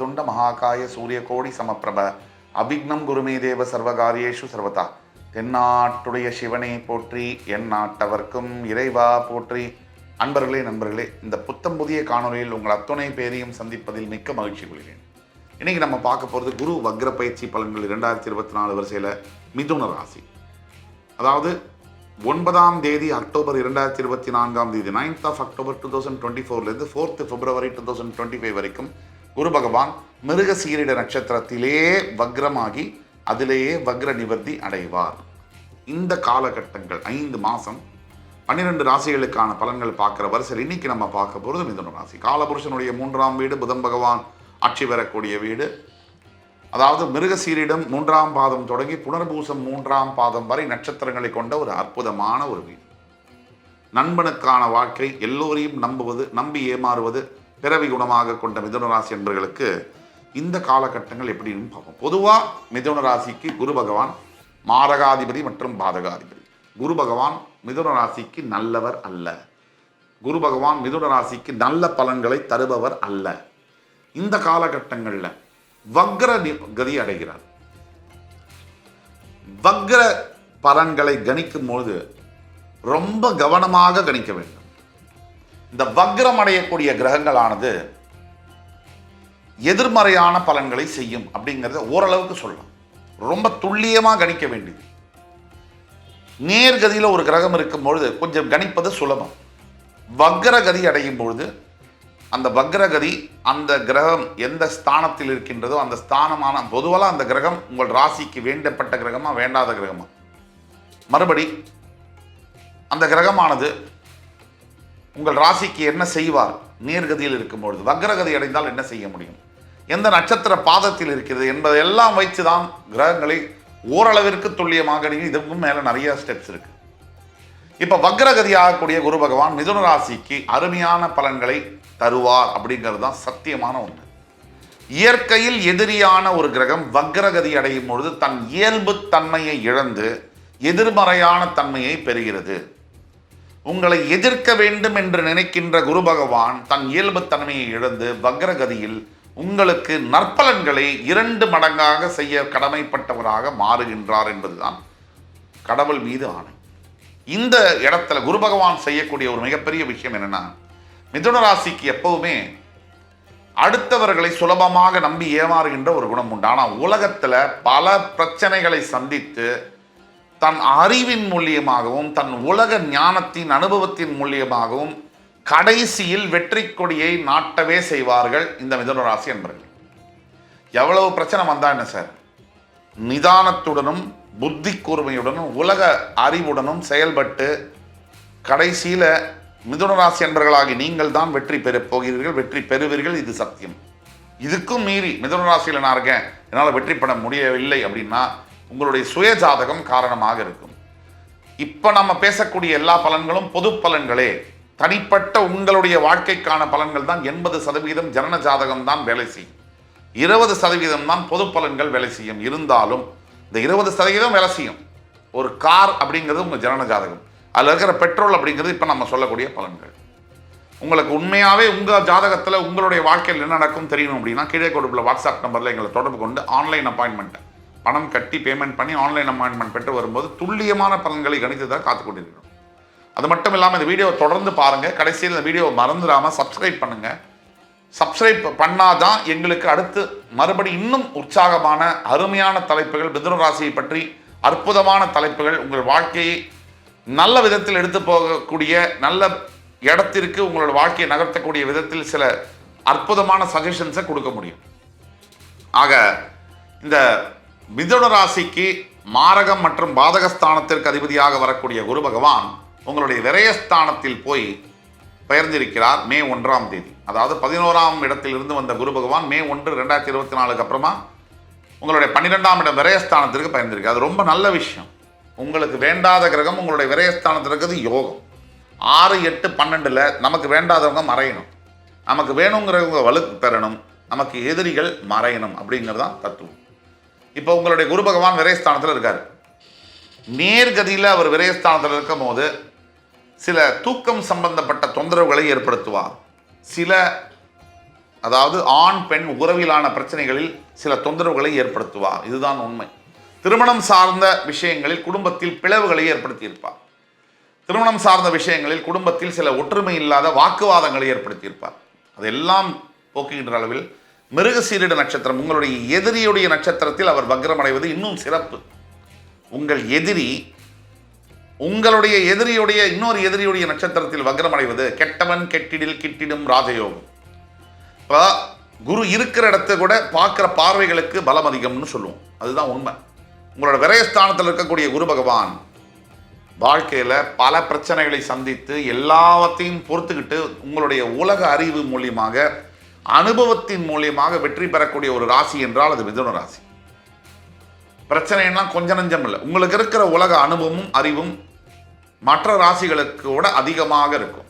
வக்ரதுண்ட மகாகாய சூரியகோடி சமப்பிரப அபிக்னம் குருமே தேவ சர்வகாரியேஷு சர்வதா. தென்னாட்டுடைய சிவனை போற்றி, என் நாட்டவர்க்கும் இறைவா போற்றி. அன்பர்களே, நண்பர்களே, இந்த புத்தம் புதிய காணொலியில் உங்கள் அத்துணை பேரையும் சந்திப்பதில் மிக்க மகிழ்ச்சி கொள்கிறேன். இன்னைக்கு நம்ம பார்க்க போகிறது குரு வக்ர பயிற்சி பலன்கள் 2024 வரிசையில் மிதுன ராசி. அதாவது 9ஆம் தேதி October 2024 9th of October 2024 4th February 2025 வரைக்கும் குரு பகவான் மிருகசீரிட நட்சத்திரத்திலே வக்ரமாகி அதிலேயே வக்ர நிவர்த்தி அடைவார். இந்த காலகட்டங்கள் 5 மாதம் 12 ராசிகளுக்கான பலன்கள் பார்க்குற வரிசையில் இன்னைக்கு நம்ம பார்க்க போகிறது மிதுன ராசி. காலபுருஷனுடைய 3ஆம் வீடு, புதன் பகவான் ஆட்சி பெறக்கூடிய வீடு. அதாவது மிருகசீரிடம் 3ஆம் பாதம் தொடங்கி புனர்பூசம் 3ஆம் பாதம் வரை நட்சத்திரங்களை கொண்ட ஒரு அற்புதமான ஒரு வீடு. நண்பனுக்கான வாழ்க்கை, எல்லோரையும் நம்புவது, நம்பி ஏமாறுவது பிறவி குணமாக கொண்ட மிதுன ராசி என்பவர்களுக்கு இந்த காலகட்டங்கள் எப்படின்னு பார்ப்போம். பொதுவாக மிதுன ராசிக்கு குரு பகவான் மாரகாதிபதி மற்றும் பாதகாதிபதி. குரு பகவான் மிதுன ராசிக்கு நல்லவர் அல்ல. குரு பகவான் மிதுன ராசிக்கு நல்ல பலன்களை தருபவர் அல்ல. இந்த காலகட்டங்களில் வக்ர கதி அடைகிறார். வக்ர பலன்களை கணிக்கும் பொழுது ரொம்ப கவனமாக கணிக்க வேண்டும். இந்த வக்ரம் அடையக்கூடிய கிரகங்களானது எதிர்மறையான பலன்களை செய்யும் அப்படிங்கிறத ஓரளவுக்கு சொல்லலாம். ரொம்ப துல்லியமாக கணிக்க வேண்டியது. நேர்கதியில் ஒரு கிரகம் இருக்கும் பொழுது கொஞ்சம் கணிப்பது சுலபம். வக்ரகதி அடையும் பொழுது அந்த வக்ரகதி, அந்த கிரகம் எந்த ஸ்தானத்தில் இருக்கின்றதோ அந்த ஸ்தானமான பொதுவாக அந்த கிரகம் உங்கள் ராசிக்கு வேண்டப்பட்ட கிரகமா வேண்டாத கிரகமா, மறுபடி அந்த கிரகமானது உங்கள் ராசிக்கு என்ன செய்வார் நேர்கதியில் இருக்கும்பொழுது, வக்ரகதி அடைந்தால் என்ன செய்ய முடியும், எந்த நட்சத்திர பாதத்தில் இருக்கிறது என்பதையெல்லாம் வைத்து தான் கிரகங்களை ஓரளவிற்கு துல்லியமாக. இதுக்கும் மேலே நிறைய ஸ்டெப்ஸ் இருக்கு. இப்போ வக்ரகதி ஆகக்கூடிய குரு பகவான் மிதுன ராசிக்கு அருமையான பலன்களை தருவார் அப்படிங்கிறது தான் சத்தியமான ஒன்று. இயற்கையில் எதிரியான ஒரு கிரகம் வக்ரகதி அடையும் பொழுது தன் இயல்பு தன்மையை இழந்து எதிர்மறையான தன்மையை பெறுகிறது. உங்களை எதிர்க்க வேண்டும் என்று நினைக்கின்ற குரு பகவான் தன் இயல்பு தன்மையை இழந்து வக்ரகதியில் உங்களுக்கு நற்பலன்களை 2 மடங்காக செய்ய கடமைப்பட்டவராக மாறுகின்றார் என்பதுதான் கடவுள் மீது ஆணை. இந்த இடத்துல குரு பகவான் செய்யக்கூடிய ஒரு மிகப்பெரிய விஷயம் என்னன்னா, மிதுன ராசிக்கு எப்பவுமே அடுத்தவர்களை சுலபமாக நம்பி ஏமாறுகின்ற ஒரு குணம் உண்டு. ஆனால் உலகத்தில் பல பிரச்சனைகளை சந்தித்து தன் அறிவின் மூலியமாகவும் தன் உலக ஞானத்தின் அனுபவத்தின் மூலியமாகவும் கடைசியில் வெற்றி கொடியை நாட்டவே செய்வார்கள் இந்த மிதுன ராசி என்பவர்கள். எவ்வளவு பிரச்சனை வந்தா என்ன சார், நிதானத்துடனும் புத்தி கூர்மையுடனும் உலக அறிவுடனும் செயல்பட்டு கடைசியில் மிதுன ராசி என்பவர்களாகி நீங்கள் தான் வெற்றி பெறப் போகிறீர்கள், வெற்றி பெறுவீர்கள். இது சத்தியம். இதுக்கும் மீறி மிதுன ராசியில் நான் இருக்கேன், என்னால் வெற்றி பெற முடியவில்லை அப்படின்னா உங்களுடைய சுய ஜாதகம் காரணமாக இருக்கும். இப்போ நம்ம பேசக்கூடிய எல்லா பலன்களும் பொது பலன்களே. தனிப்பட்ட உங்களுடைய வாழ்க்கைக்கான பலன்கள் தான் 80% ஜனன ஜாதகம் தான் வேலை செய்யும். 20% தான் பொது பலன்கள் வேலை செய்யும். இருந்தாலும் இந்த 20% வேலை செய்யும். ஒரு கார் அப்படிங்கிறது உங்கள் ஜனன ஜாதகம், அதில் இருக்கிற பெட்ரோல் அப்படிங்கிறது இப்போ நம்ம சொல்லக்கூடிய பலன்கள். உங்களுக்கு உண்மையாகவே உங்கள் ஜாதகத்தில் உங்களுடைய வாழ்க்கையில் என்ன நடக்கும் தெரியணும் அப்படின்னா கீழே கொடுப்புல வாட்ஸ்அப் நம்பரில் எங்களை தொடர்பு கொண்டு ஆன்லைன் அப்பாயின்மெண்ட் பணம் கட்டி பேமெண்ட் பண்ணி ஆன்லைன் அப்பாயின்மெண்ட் பெற்று வரும்போது துல்லியமான பலன்களை கணித்ததாக காத்து கொண்டிருக்கிறோம். அது மட்டும் இல்லாமல் இந்த வீடியோவை தொடர்ந்து பாருங்கள். கடைசியில் இந்த வீடியோவை மறந்துடாமல் சப்ஸ்கிரைப் பண்ணுங்கள். சப்ஸ்கிரைப் பண்ணாதான் எங்களுக்கு அடுத்து மறுபடி இன்னும் உற்சாகமான அருமையான தலைப்புகள், மிதுன ராசியை பற்றி அற்புதமான தலைப்புகள், உங்கள் வாழ்க்கையை நல்ல விதத்தில் எடுத்து போகக்கூடிய, நல்ல இடத்திற்கு உங்களோட வாழ்க்கையை நகர்த்தக்கூடிய விதத்தில் சில அற்புதமான சஜஷன்ஸை கொடுக்க முடியும். ஆக இந்த மிதுன ராசிக்கு மாரகம் மற்றும் பாதகஸ்தானத்திற்கு அதிபதியாக வரக்கூடிய குரு பகவான் உங்களுடைய விரயஸ்தானத்தில் போய் பெயர்ந்திருக்கிறார் மே 1ஆம் தேதி. அதாவது 11ஆம் இடத்திலிருந்து வந்த குரு பகவான் மே 1 2024 அப்புறமா உங்களுடைய 12ஆம் இடம் விரயஸ்தானத்திற்கு பெயர்ந்திருக்கு. அது ரொம்ப நல்ல விஷயம். உங்களுக்கு வேண்டாத கிரகம் உங்களுடைய விரயஸ்தானத்தில் இருக்கிறது யோகம். 6, 8, 12 நமக்கு வேண்டாதவங்க மறையணும், நமக்கு வேணுங்கிறவங்க வலுக்கு பெறணும், நமக்கு எதிரிகள் மறையணும் அப்படிங்கிறது தான் தத்துவம். இப்போ உங்களுடைய குரு பகவான் விரயஸ்தானத்தில் இருக்கார். நேர்கதியில் அவர் விரயஸ்தானத்தில் இருக்கும் போது சில தூக்கம் சம்பந்தப்பட்ட தொந்தரவுகளை ஏற்படுத்துவார். சில அதாவது ஆண் பெண் உறவிலான பிரச்சனைகளில் சில தொந்தரவுகளை ஏற்படுத்துவார். இதுதான் உண்மை. திருமணம் சார்ந்த விஷயங்களில் குடும்பத்தில் பிளவுகளை ஏற்படுத்தியிருப்பார். திருமணம் சார்ந்த விஷயங்களில் குடும்பத்தில் சில ஒற்றுமை இல்லாத வாக்குவாதங்களை ஏற்படுத்தியிருப்பார். அதெல்லாம் போக்குகின்ற அளவில் மிருகசீரிட நட்சத்திரம், உங்களுடைய எதிரியுடைய நட்சத்திரத்தில் அவர் வக்ரமடைவது இன்னும் சிறப்பு. உங்கள் எதிரி உங்களுடைய எதிரியுடைய இன்னொரு எதிரியுடைய நட்சத்திரத்தில் வக்ரமடைவது கெட்டவன் கெட்டிடில் கிட்டிடும் ராஜயோகம். இப்போ குரு இருக்கிற இடத்த கூட பார்க்குற பார்வைகளுக்கு பலம் அதிகம்னு சொல்லுவோம். அதுதான் உண்மை. உங்களோட விரயஸ்தானத்தில் இருக்கக்கூடிய குரு பகவான் வாழ்க்கையில் பல பிரச்சனைகளை சந்தித்து எல்லாவற்றையும் பொறுத்துக்கிட்டு உங்களுடைய உலக அறிவு மூலியமாக அனுபவத்தின் மூலியமாக வெற்றி பெறக்கூடிய ஒரு ராசி என்றால் அது மிதுன ராசி. பிரச்சனைலாம் கொஞ்சம் நஞ்சம் இல்லை. உங்களுக்கு இருக்கிற உலக அனுபவமும் அறிவும் மற்ற ராசிகளுக்கு கூட அதிகமாக இருக்கும்.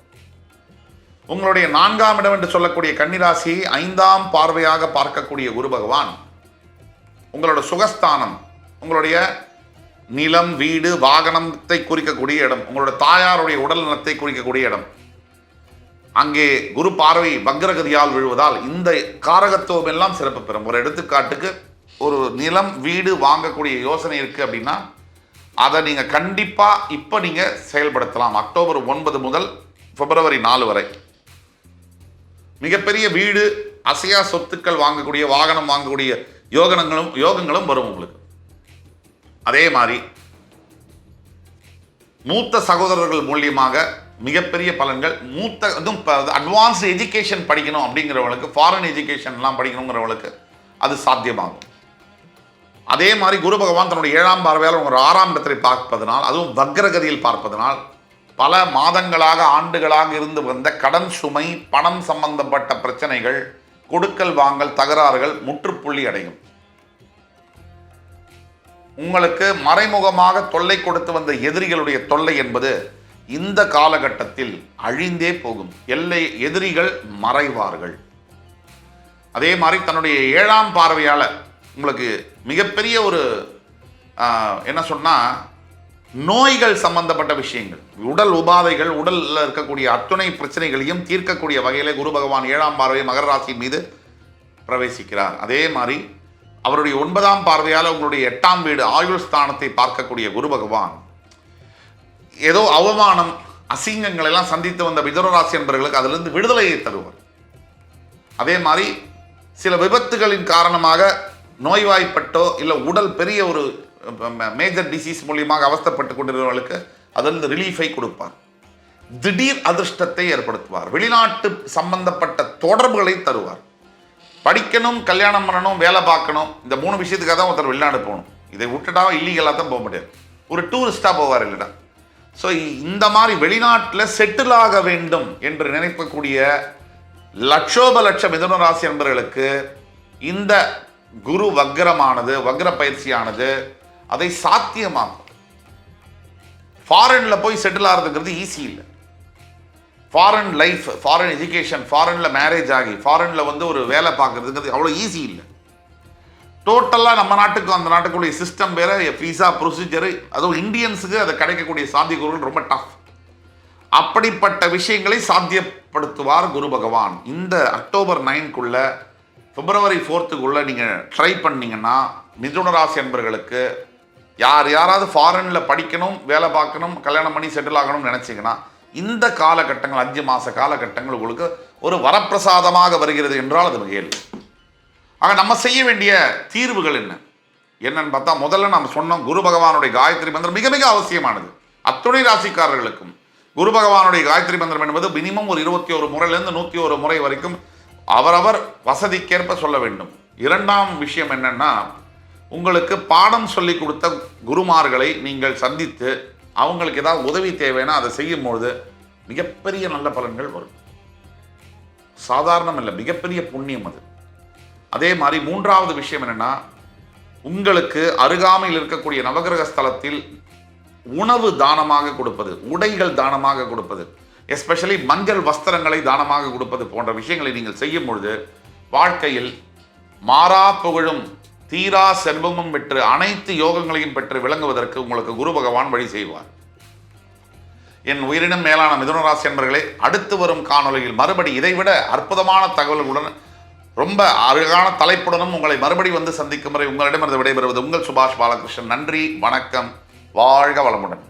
உங்களுடைய 4ஆம் இடம் என்று சொல்லக்கூடிய கன்னிராசியை 5ஆம் பார்வையாக பார்க்கக்கூடிய குரு பகவான் உங்களோட சுகஸ்தானம், உங்களுடைய நிலம், வீடு, வாகனத்தை குறிக்கக்கூடிய இடம், உங்களோட தாயாருடைய உடல் நலத்தை குறிக்கக்கூடிய இடம், அங்கே குரு பார்வை வக்ரகதியால் விழுவதால் இந்த காரகத்துவம் எல்லாம் சிறப்பு பெறும். ஒரு எடுத்துக்காட்டுக்கு, ஒரு நிலம் வீடு வாங்கக்கூடிய யோசனை இருக்குது அப்படின்னா அதை நீங்கள் கண்டிப்பாக இப்போ நீங்கள் செயல்படுத்தலாம். அக்டோபர் 9 முதல் பிப்ரவரி 4 வரை மிகப்பெரிய வீடு, அசையா சொத்துக்கள் வாங்கக்கூடிய, வாகனம் வாங்கக்கூடிய யோகங்களும் வரும் உங்களுக்கு. அதே மாதிரி மூத்த சகோதரர்கள் மூலியமாக மிகப்பெரிய பலன்கள், அட்வான்ஸ்டு எஜுகேஷன் படிக்கணும் அப்படிங்கிறவங்களுக்கு, ஃபாரின் எஜுகேஷன்லாம் படிக்கணுங்கிறவங்களுக்கு அது சாத்தியமாகும். அதே மாதிரி குரு பகவான் தன்னுடைய 7ஆம் பார்வையால் உங்கள் 6ஆம் இடத்தை பார்ப்பதனால், அதுவும் வக்ரகதியில் பார்ப்பதனால் பல மாதங்களாக ஆண்டுகளாக இருந்து வந்த கடன் சுமை, பணம் சம்பந்தப்பட்ட பிரச்சனைகள், கொடுக்கல் வாங்கல் தகராறுகள் முற்றுப்புள்ளி அடையும். உங்களுக்கு மறைமுகமாக தொல்லை கொடுத்து வந்த எதிரிகளுடைய தொல்லை என்பது இந்த காலகட்டத்தில் அழிந்தே போகும். எதிரிகள் மறைவார்கள். அதே மாதிரி தன்னுடைய 7ஆம் பார்வையால் உங்களுக்கு மிகப்பெரிய ஒரு என்ன சொன்னால், நோய்கள் சம்பந்தப்பட்ட விஷயங்கள், உடல் உபாதைகள், உடலில் இருக்கக்கூடிய அத்துணை பிரச்சனைகளையும் தீர்க்கக்கூடிய வகையில் குரு பகவான் 7ஆம் பார்வை மகர ராசியின் மீது பிரவேசிக்கிறார். அதே மாதிரி அவருடைய 9ஆம் பார்வையால் உங்களுடைய 8ஆம் வீடு ஆயுள் ஸ்தானத்தை பார்க்கக்கூடிய குரு பகவான் ஏதோ அவமானம், அசிங்கங்கள் எல்லாம் சந்தித்து வந்த மிதுன ராசி என்பவர்களுக்கு அதிலிருந்து விடுதலையை தருவார். அதே மாதிரி சில விபத்துகளின் காரணமாக நோய்வாய்ப்பட்டோ இல்லை உடல் பெரிய ஒரு மேஜர் டிசீஸ் மூலியமாக அவஸ்தைப்பட்டு கொண்டிருந்தவர்களுக்கு அதிலிருந்து ரிலீஃபை கொடுப்பார். திடீர் அதிர்ஷ்டத்தை ஏற்படுத்துவார். வெளிநாட்டு சம்பந்தப்பட்ட தொடர்புகளை தருவார். படிக்கணும், கல்யாணம் பண்ணணும், வேலை பார்க்கணும், இந்த 3 விஷயத்துக்காக தான் ஒருத்தர் வெளிநாடு போகணும். இதை விட்டுட்டா இல்லீகலாக தான் போக முடியாது. ஒரு டூரிஸ்டாக போவார் இல்லைடா. ஸோ இந்த மாதிரி வெளிநாட்டில் செட்டில் ஆக வேண்டும் என்று நினைக்கக்கூடிய லட்ச மிதுன ராசி என்பவர்களுக்கு இந்த குரு வக்ர பயிற்சியானது அதை சாத்தியமாகும். ஃபாரின்ல போய் செட்டில் ஆகிறதுங்கிறது ஈஸி இல்லை. ஃபாரின் லைஃப், ஃபாரின் எஜுகேஷன், ஃபாரினில் மேரேஜ் ஆகி ஃபாரினில் ஒரு வேலை பார்க்குறதுங்கிறது அவ்வளோ ஈஸி இல்லை. டோட்டலாக நம்ம நாட்டுக்கும் அந்த நாட்டுக்குரிய சிஸ்டம் வேறு, விசா ப்ரொசீஜரு, அதுவும் இந்தியன்ஸுக்கு அதை கிடைக்கக்கூடிய சாத்தியக்கூறுகள் ரொம்ப டஃப். அப்படிப்பட்ட விஷயங்களை சாத்தியப்படுத்துவார் குரு பகவான். இந்த அக்டோபர் 9க்குள்ள பிப்ரவரி 4க்குள்ள நீங்கள் ட்ரை பண்ணிங்கன்னா மிதுன ராசி என்பவர்களுக்கு யாராவது ஃபாரினில் படிக்கணும், வேலை பார்க்கணும், கல்யாணம் பண்ணி செட்டில் ஆகணும்னு நினச்சிங்கன்னா இந்த காலகட்டங்கள் 5 மாத காலகட்டங்கள் உங்களுக்கு ஒரு வரப்பிரசாதமாக வருகிறது என்றால் அது மிகையில். ஆக நம்ம செய்ய வேண்டிய தீர்வுகள் என்னன்னு பார்த்தா, முதல்ல நம்ம சொன்னோம் குரு பகவானுடைய காயத்ரி மந்திரம் மிக மிக அவசியமானது. அத்துணை ராசிக்காரர்களுக்கும் குரு பகவானுடைய காயத்ரி மந்திரம் என்பது மினிமம் ஒரு 21 முறையிலிருந்து 101 முறை வரைக்கும் அவரவர் வசதிக்கேற்ப சொல்ல வேண்டும். 2ஆம் விஷயம் என்னன்னா, உங்களுக்கு பாடம் சொல்லி கொடுத்த குருமார்களை நீங்கள் சந்தித்து அவங்களுக்கு ஏதாவது உதவி தேவைன்னா அதை செய்யும்போது மிகப்பெரிய நல்ல பலன்கள் வரும். சாதாரணம் இல்லை, மிகப்பெரிய புண்ணியம் அது. அதே மாதிரி 3வது விஷயம் என்னன்னா, உங்களுக்கு அருகாமையில் இருக்கக்கூடிய நவகிரக ஸ்தலத்தில் உணவு தானமாக கொடுப்பது, உடைகள் தானமாக கொடுப்பது, எஸ்பெஷலி மஞ்சள் வஸ்திரங்களை தானமாக கொடுப்பது போன்ற விஷயங்களை நீங்கள் செய்யும் பொழுது வாழ்க்கையில் மாறா புகழும் தீரா செல்வமும் பெற்று அனைத்து யோகங்களையும் பெற்று விளங்குவதற்கு உங்களுக்கு குரு பகவான் வழி செய்வார். என் உயிரினும் மேலான மிதுன ராசி என்பவர்களே, அடுத்து வரும் காணொலியில் மறுபடி இதைவிட அற்புதமான தகவல்களுடன் ரொம்ப அழகான தலைப்புடனும் உங்களை மறுபடி வந்து சந்திக்கும் வரை உங்களிடமிருந்து விடைபெறுவது உங்கள் சுபாஷ் பாலகிருஷ்ணன். நன்றி, வணக்கம், வாழ்க வளமுடன்.